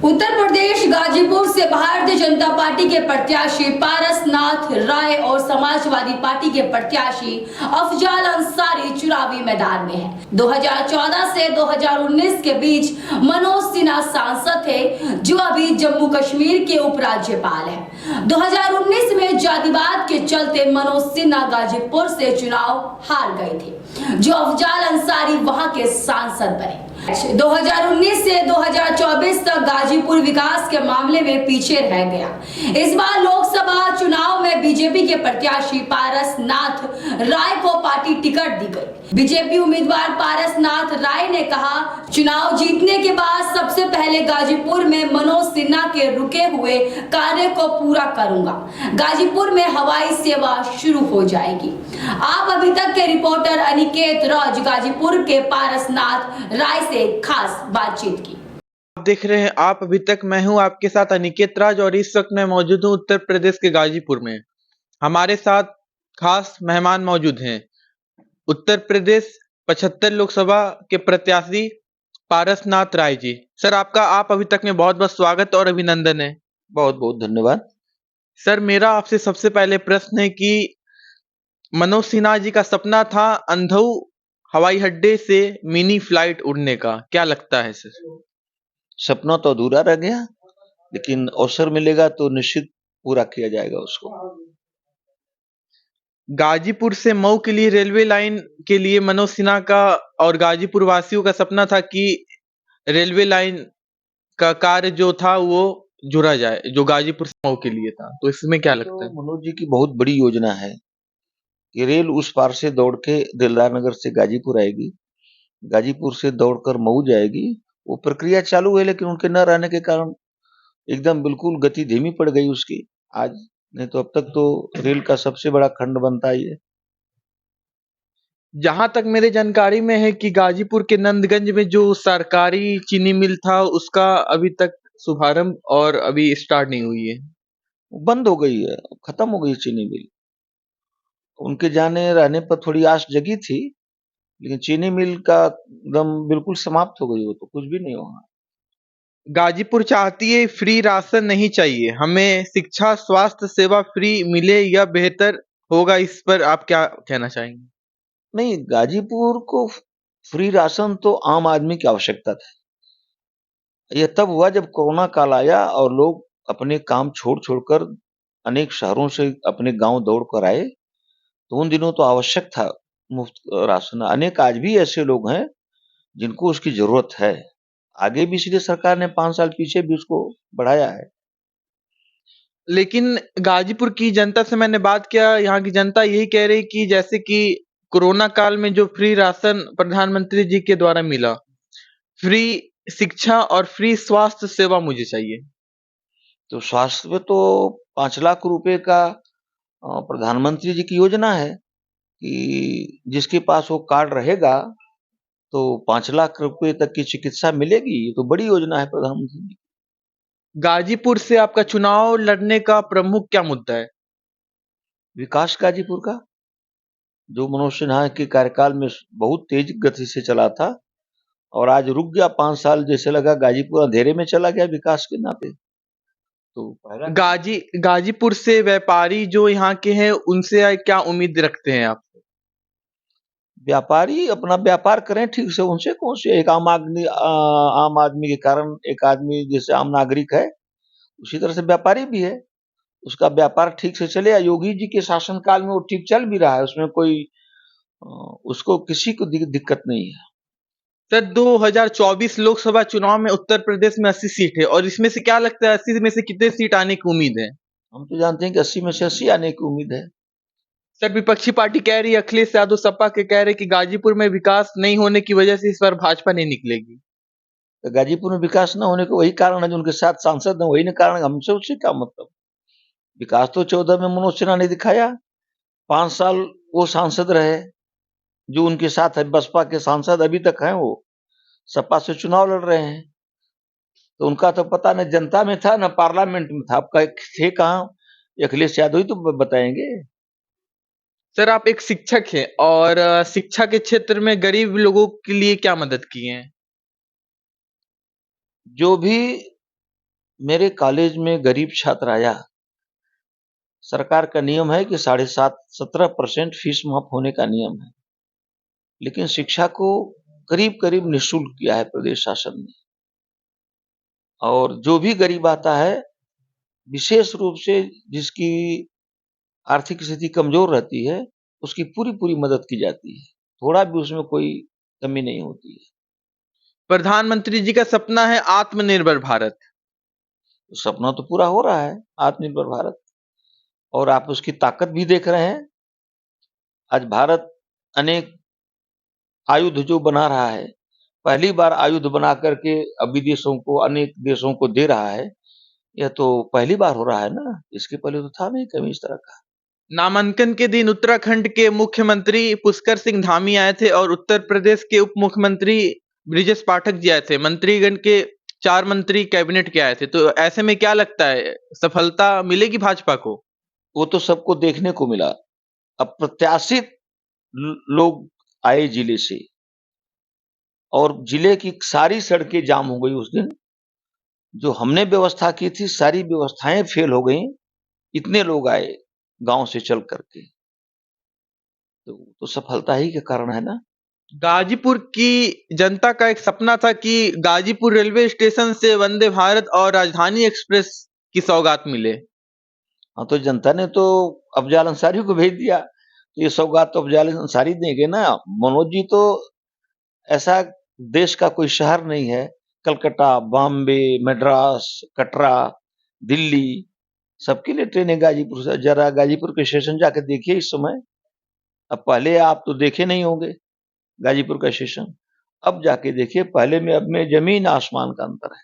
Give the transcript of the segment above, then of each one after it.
उत्तर प्रदेश गाजीपुर से भारतीय जनता पार्टी के प्रत्याशी पारसनाथ राय और समाजवादी पार्टी के प्रत्याशी अफजाल अंसारी चुनावी मैदान में हैं। 2014 से 2019 के बीच मनोज सिन्हा सांसद थे, जो अभी जम्मू कश्मीर के उपराज्यपाल हैं। 2019 में जातिवाद के चलते मनोज सिन्हा गाजीपुर से चुनाव हार गए थे, जो अफजाल अंसारी वहां के सांसद बने। 2019 से 2024 तक गाजीपुर विकास के मामले में पीछे रह गया। इस बार लोकसभा चुनाव में बीजेपी के प्रत्याशी पारसनाथ राय को पार्टी टिकट दी गई। बीजेपी उम्मीदवार पारसनाथ राय ने कहा, चुनाव जीतने के बाद सबसे पहले गाजीपुर में मनोज सिन्हा के रुके हुए कार्य को पूरा करूंगा। गाजीपुर में हवाई सेवा शुरू हो जाएगी। आप अभी तक के रिपोर्टर अनिकेत राज गाजीपुर के पारसनाथ राय से खास बातचीत की। आप देख रहे हैं आप अभी तक। मैं हूं आपके साथ अनिकेत राज और इस वक्त मैं मौजूद हूं उत्तर प्रदेश के गाजीपुर में। हमारे साथ खास मेहमान मौजूद हैं। उत्तर प्रदेश 75 लोकसभा के प्रत्याशी पारसनाथ राय जी। सर, आपका आप अभी तक में बहुत बहुत स्वागत और अभिनंदन है। बहुत बहुत धन्यवाद। सर, मेरा आपसे सबसे पहले प्रश्न है कि मनोज सिन्हा जी का सपना था अंधऊ हवाई अड्डे से मिनी फ्लाइट उड़ने का, क्या लगता है सर? सपना तो अधूरा रह गया, लेकिन अवसर मिलेगा तो निश्चित पूरा किया जाएगा उसको। गाजीपुर से मऊ के लिए रेलवे लाइन के लिए मनोज सिन्हा का और गाजीपुर वासियों का सपना था कि रेलवे लाइन का कार्य जो था वो जुड़ा जाए, जो गाजीपुर से मऊ के लिए था। तो इसमें क्या लगता है? मनोज जी की बहुत बड़ी योजना है। ये रेल उस पार से दौड़ के दिलदार नगर से गाजीपुर आएगी, गाजीपुर से दौड़कर मऊ जाएगी। वो प्रक्रिया चालू है, लेकिन उनके न रहने के कारण एकदम बिल्कुल गति धीमी पड़ गई उसकी आज। नहीं तो अब तक तो रेल का सबसे बड़ा खंड बनता ही है। जहां तक मेरे जानकारी में है कि गाजीपुर के नंदगंज में जो सरकारी चीनी मिल था उसका अभी तक शुभारंभ और अभी स्टार्ट नहीं हुई है, बंद हो गई है, खत्म हो गई चीनी मिल। उनके जाने रहने पर थोड़ी आस जगी थी, लेकिन चीनी मिल का एकदम बिल्कुल समाप्त हो गई, वो तो कुछ भी नहीं होगा। गाजीपुर चाहती है फ्री राशन नहीं चाहिए, हमें शिक्षा स्वास्थ्य सेवा फ्री मिले या बेहतर होगा, इस पर आप क्या कहना चाहेंगे? नहीं, गाजीपुर को फ्री राशन तो आम आदमी की आवश्यकता थी। यह तब हुआ जब कोरोना काल आया और लोग अपने काम छोड़ छोड़कर अनेक शहरों से अपने गांव दौड़ कर आए, तो उन दिनों तो आवश्यक था मुफ्त राशन। अनेक आज भी ऐसे लोग हैं जिनको उसकी जरूरत है। आगे भी इसलिए सरकार ने 5 साल पीछे भी उसको बढ़ाया है। लेकिन गाजीपुर की जनता से मैंने बात किया, यहाँ की जनता यही कह रही कि जैसे कि कोरोना काल में जो फ्री राशन प्रधानमंत्री जी के द्वारा मिला, फ्री शिक्षा और फ्री स्वास्थ्य सेवा मुझे चाहिए। तो स्वास्थ्य में तो 5 लाख रुपए का प्रधानमंत्री जी की योजना है कि जिसके पास वो कार्ड रहेगा तो 5 लाख रुपए तक की चिकित्सा मिलेगी। ये तो बड़ी योजना है प्रधानमंत्री जी। गाजीपुर से आपका चुनाव लड़ने का प्रमुख क्या मुद्दा है? विकास गाजीपुर का, जो मनोज सिन्हा के कार्यकाल में बहुत तेज गति से चला था और आज रुक गया 5 साल, जैसे लगा गाजीपुर अंधेरे में चला गया विकास के नाते। तो पहला गाजीपुर से व्यापारी जो यहाँ के हैं उनसे क्या उम्मीद रखते हैं आप? व्यापारी अपना व्यापार करें ठीक से, उनसे कौन से एक आम आदमी के कारण एक आदमी जैसे आम नागरिक है, उसी तरह से व्यापारी भी है। उसका व्यापार ठीक से चले। योगी जी के शासनकाल में वो ठीक चल भी रहा है, उसमें कोई उसको किसी को दिक्कत नहीं है। सर, 2024 लोकसभा चुनाव में उत्तर प्रदेश में 80 सीट है और इसमें से क्या लगता है 80 में से कितने सीट आने की उम्मीद है? हम तो जानते हैं कि 80 में से 80 आने की उम्मीद है। सर, विपक्षी पार्टी कह रही है, अखिलेश यादव सपा के कह रहे कि गाजीपुर में विकास नहीं होने की वजह से इस बार भाजपा नहीं निकलेगी। तो गाजीपुर में विकास न होने का वही कारण है जो उनके साथ सांसद है, वही न कारण है। हमसे उससे क्या मतलब? विकास तो 14 में मनोज सिन्हा ने दिखाया। 5 साल वो सांसद रहे, जो उनके साथ है बसपा के सांसद अभी तक हैं, वो सपा से चुनाव लड़ रहे हैं। तो उनका तो पता न जनता में था न पार्लियामेंट में था। अब थे कहाँ? अखिलेश यादव ही तो बताएंगे। सर, आप एक शिक्षक हैं और शिक्षा के क्षेत्र में गरीब लोगों के लिए क्या मदद की है? जो भी मेरे कॉलेज में गरीब छात्र आया, सरकार का नियम है कि 17.5% फीस माफ होने का नियम है, लेकिन शिक्षा को करीब करीब निःशुल्क किया है प्रदेश शासन ने। और जो भी गरीब आता है, विशेष रूप से जिसकी आर्थिक स्थिति कमजोर रहती है, उसकी पूरी पूरी मदद की जाती है, थोड़ा भी उसमें कोई कमी नहीं होती है। प्रधानमंत्री जी का सपना है आत्मनिर्भर भारत। तो सपना तो पूरा हो रहा है आत्मनिर्भर भारत, और आप उसकी ताकत भी देख रहे हैं। आज भारत अनेक आयुध जो बना रहा है, पहली बार आयुध बना करके अब विदेशों को, अनेक देशों को दे रहा है, यह तो पहली बार हो रहा है ना, इसके पहले तो था नहीं कभी इस तरह का। नामांकन के दिन उत्तराखंड के मुख्यमंत्री पुष्कर सिंह धामी आए थे और उत्तर प्रदेश के उप मुख्यमंत्री ब्रिजेश पाठक जी आए थे। मंत्रीगण के 4 मंत्री कैबिनेट के आए थे। तो ऐसे में क्या लगता है, सफलता मिलेगी भाजपा को? वो तो सबको देखने को मिला। अप्रत्याशित लोग आए जिले से, और जिले की सारी सड़कें जाम हो गई उस दिन। जो हमने व्यवस्था की थी, सारी व्यवस्थाएं फेल हो गई। इतने लोग आए गांव से चल करके, तो सफलता ही के कारण है ना। गाजीपुर की जनता का एक सपना था कि गाजीपुर रेलवे स्टेशन से वंदे भारत और राजधानी एक्सप्रेस की सौगात मिले। हाँ, तो जनता ने तो अफजाल अंसारी को भेज दिया, तो ये सौगात तो अफजाल अंसारी देंगे ना। मनोज जी तो, ऐसा देश का कोई शहर नहीं है, कलकत्ता, बॉम्बे, मद्रास, कटरा, दिल्ली, सबके लिए ट्रेन है गाजीपुर से। जरा गाजीपुर के स्टेशन जाके देखिए इस समय। अब पहले आप तो देखे नहीं होंगे गाजीपुर का स्टेशन, अब जाके देखिए, पहले में अब में जमीन आसमान का अंतर है।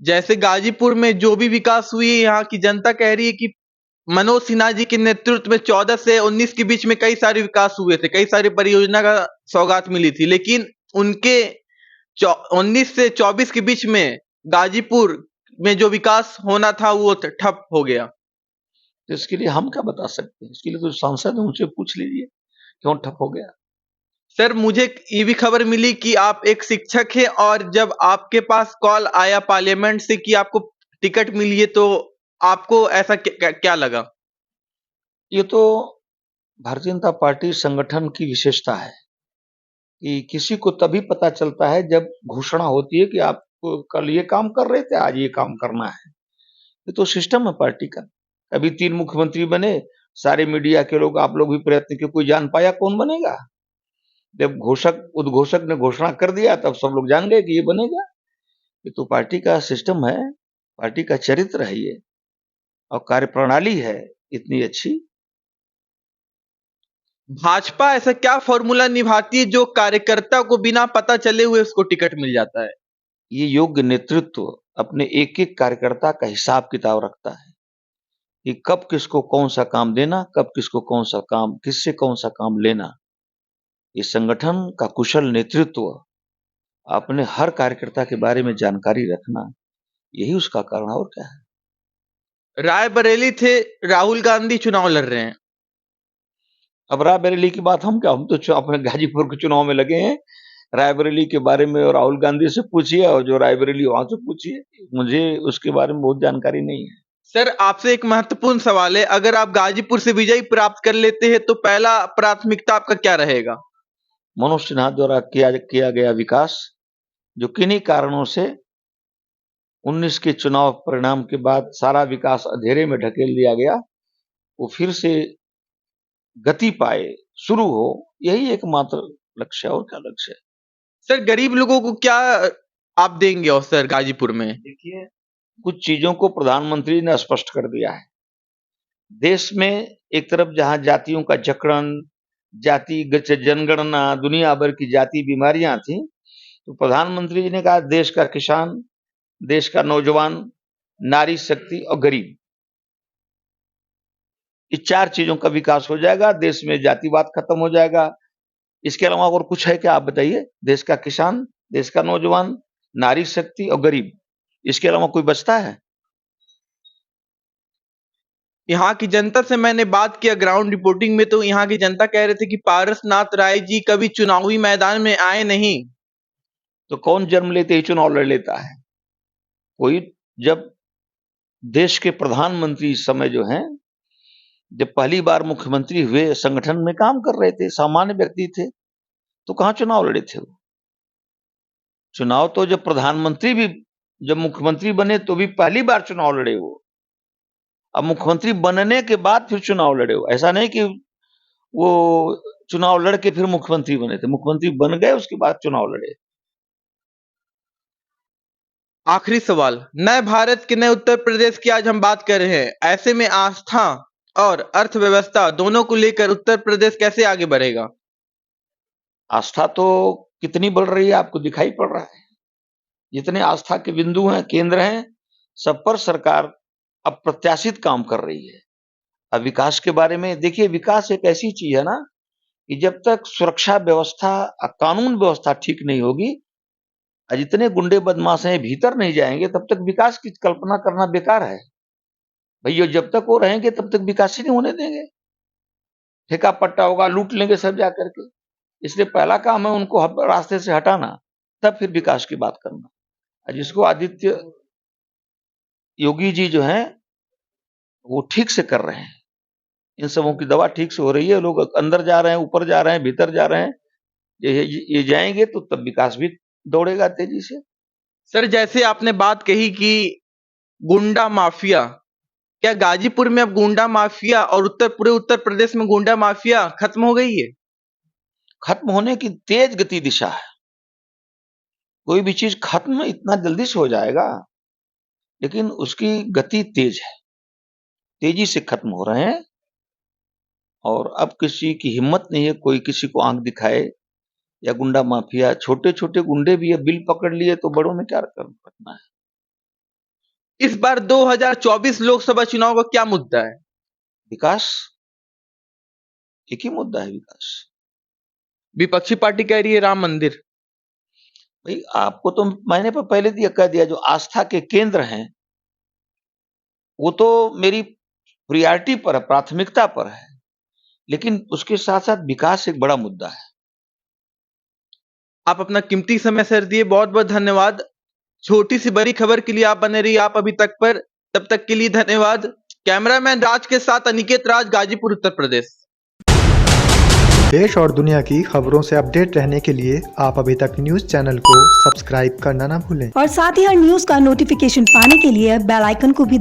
जैसे गाजीपुर में जो भी विकास हुई, यहाँ की जनता कह रही है कि मनोज सिन्हा जी के नेतृत्व में 14 से 19 के बीच में कई सारे विकास हुए थे, कई सारी परियोजना का सौगात मिली थी, लेकिन उनके 19 से 24 के बीच में गाजीपुर में जो विकास होना था वो ठप हो गया। तो इसके लिए हम क्या बता सकते हैं, इसके लिए तो सांसद है, उनसे पूछ लीजिए क्यों ठप हो गया। सर, मुझे ये भी खबर मिली कि आप एक शिक्षक हैं और जब आपके पास कॉल आया पार्लियामेंट से कि आपको टिकट मिली है, तो आपको ऐसा क्या लगा? ये तो भारतीय जनता पार्टी संगठन की विशेषता है कि किसी को तभी पता चलता है जब घोषणा होती है कि आप कल ये काम कर रहे थे, आज ये काम करना है। ये तो सिस्टम है पार्टी का। अभी 3 मुख्यमंत्री बने, सारे मीडिया के लोग, आप लोग भी प्रयत्न किए, कोई जान पाया कौन बनेगा? जब उद्घोषक ने घोषणा कर दिया, तब सब लोग जान गए कि ये बनेगा। ये तो पार्टी का सिस्टम है, पार्टी का चरित्र है ये, और कार्यप्रणाली है इतनी अच्छी। भाजपा ऐसा क्या फॉर्मूला निभाती है जो कार्यकर्ता को बिना पता चले हुए उसको टिकट मिल जाता है? ये योग्य नेतृत्व अपने एक एक कार्यकर्ता का हिसाब किताब रखता है कि कब किसको कौन सा काम देना, कब किसको कौन सा काम, किससे कौन सा काम लेना। ये संगठन का कुशल नेतृत्व, अपने हर कार्यकर्ता के बारे में जानकारी रखना, यही उसका कारण है, और क्या है। रायबरेली थे, राहुल गांधी चुनाव लड़ रहे हैं। अब रायबरेली की बात हम क्या, हम तो अपने गाजीपुर के चुनाव में लगे हैं। रायबरेली के बारे में और राहुल गांधी से पूछिए, और जो रायबरेली वहां से पूछिए, मुझे उसके बारे में बहुत जानकारी नहीं है। सर, आपसे एक महत्वपूर्ण सवाल है, अगर आप गाजीपुर से विजय प्राप्त कर लेते हैं तो पहला प्राथमिकता आपका क्या रहेगा? मनोज सिन्हा द्वारा किया गया विकास, जो किन्हीं कारणों से 19 के चुनाव परिणाम के बाद सारा विकास अंधेरे में ढकेल दिया गया, वो फिर से गति पाए, शुरू हो, यही एकमात्र लक्ष्य है, और क्या लक्ष्य है। सर, गरीब लोगों को क्या आप देंगे अवसर गाजीपुर में? देखिए, कुछ चीजों को प्रधानमंत्री ने स्पष्ट कर दिया है। देश में एक तरफ जहां जातियों का जकड़न, जातिगत जनगणना, दुनिया भर की जाति बीमारियां थी, तो प्रधानमंत्री जी ने कहा देश का किसान, देश का नौजवान, नारी शक्ति और गरीब, इस 4 चीजों का विकास हो जाएगा, देश में जातिवाद खत्म हो जाएगा। इसके अलावा और कुछ है क्या, आप बताइए? देश का किसान, देश का नौजवान, नारी शक्ति और गरीब, इसके अलावा कोई बचता है? यहाँ की जनता से मैंने बात किया ग्राउंड रिपोर्टिंग में, तो यहाँ की जनता कह रहे थे कि पारसनाथ राय जी कभी चुनावी मैदान में आए नहीं। तो कौन जन्म लेते ही चुनाव लड़ लेता है? कोई जब देश के प्रधानमंत्री इस समय जो हैं, जब पहली बार मुख्यमंत्री हुए, संगठन में काम कर रहे थे, सामान्य व्यक्ति थे, तो कहाँ चुनाव लड़े थे वो? चुनाव तो जब प्रधानमंत्री भी, जब मुख्यमंत्री बने तो भी पहली बार चुनाव लड़े वो। अब मुख्यमंत्री बनने के बाद फिर चुनाव लड़े हो। ऐसा नहीं कि वो चुनाव लड़ के फिर मुख्यमंत्री बने थे, मुख्यमंत्री बन गए उसके बाद चुनाव लड़े। आखिरी सवाल, नए भारत के नए उत्तर प्रदेश की आज हम बात कर रहे हैं। ऐसे में आस्था और अर्थव्यवस्था दोनों को लेकर उत्तर प्रदेश कैसे आगे बढ़ेगा? आस्था तो कितनी बढ़ रही है आपको दिखाई पड़ रहा है। जितने आस्था के बिंदु हैं, केंद्र हैं, सब पर सरकार अब प्रत्याशित काम कर रही है। अब विकास के बारे में देखिए, विकास एक ऐसी चीज है ना कि जब तक सुरक्षा व्यवस्था, कानून व्यवस्था ठीक नहीं होगी, जितने गुंडे बदमाश हैं भीतर नहीं जाएंगे, तब तक विकास की कल्पना करना बेकार है। भैया जब तक वो रहेंगे तब तक विकास ही नहीं होने देंगे। ठेका पट्टा होगा, लूट लेंगे सब जा करके। इसलिए पहला काम है उनको रास्ते से हटाना, तब फिर विकास की बात करना। जिसको आदित्य योगी जी जो हैं वो ठीक से कर रहे हैं, इन सबों की दवा ठीक से हो रही है। लोग अंदर जा रहे हैं, ऊपर जा रहे हैं, भीतर जा रहे हैं। ये जाएंगे तो तब विकास भी दौड़ेगा तेजी से। सर, जैसे आपने बात कही कि गुंडा माफिया, क्या गाजीपुर में अब गुंडा माफिया और पूरे उत्तर प्रदेश में गुंडा माफिया खत्म हो गई है? खत्म होने की तेज गति दिशा है। कोई भी चीज खत्म इतना जल्दी से हो जाएगा, लेकिन उसकी गति तेज है, तेजी से खत्म हो रहे हैं। और अब किसी की हिम्मत नहीं है कोई किसी को आंख दिखाए, या गुंडा माफिया, छोटे छोटे गुंडे भी अब बिल पकड़ लिए तो बड़ों में क्या करना है। इस बार 2024 लोकसभा चुनाव का क्या मुद्दा है? विकास, एक ही मुद्दा है, विकास। विपक्षी पार्टी कह रही है राम मंदिर। भाई आपको तो मैंने पहले कह दिया, जो आस्था के केंद्र हैं वो तो मेरी प्रियॉरिटी पर है, प्राथमिकता पर है, लेकिन उसके साथ साथ विकास एक बड़ा मुद्दा है। आप अपना कीमती समय सर दिए, बहुत बहुत धन्यवाद। छोटी सी बड़ी खबर के लिए आप बने रहिए आप अभी तक पर, तब तक के लिए धन्यवाद। कैमरामैन राज के साथ अनिकेत राज, गाजीपुर उत्तर प्रदेश। देश और दुनिया की खबरों से अपडेट रहने के लिए आप अभी तक न्यूज चैनल को सब्सक्राइब करना ना भूलें और साथ ही हर न्यूज का नोटिफिकेशन पाने के लिए बेल आइकन को भी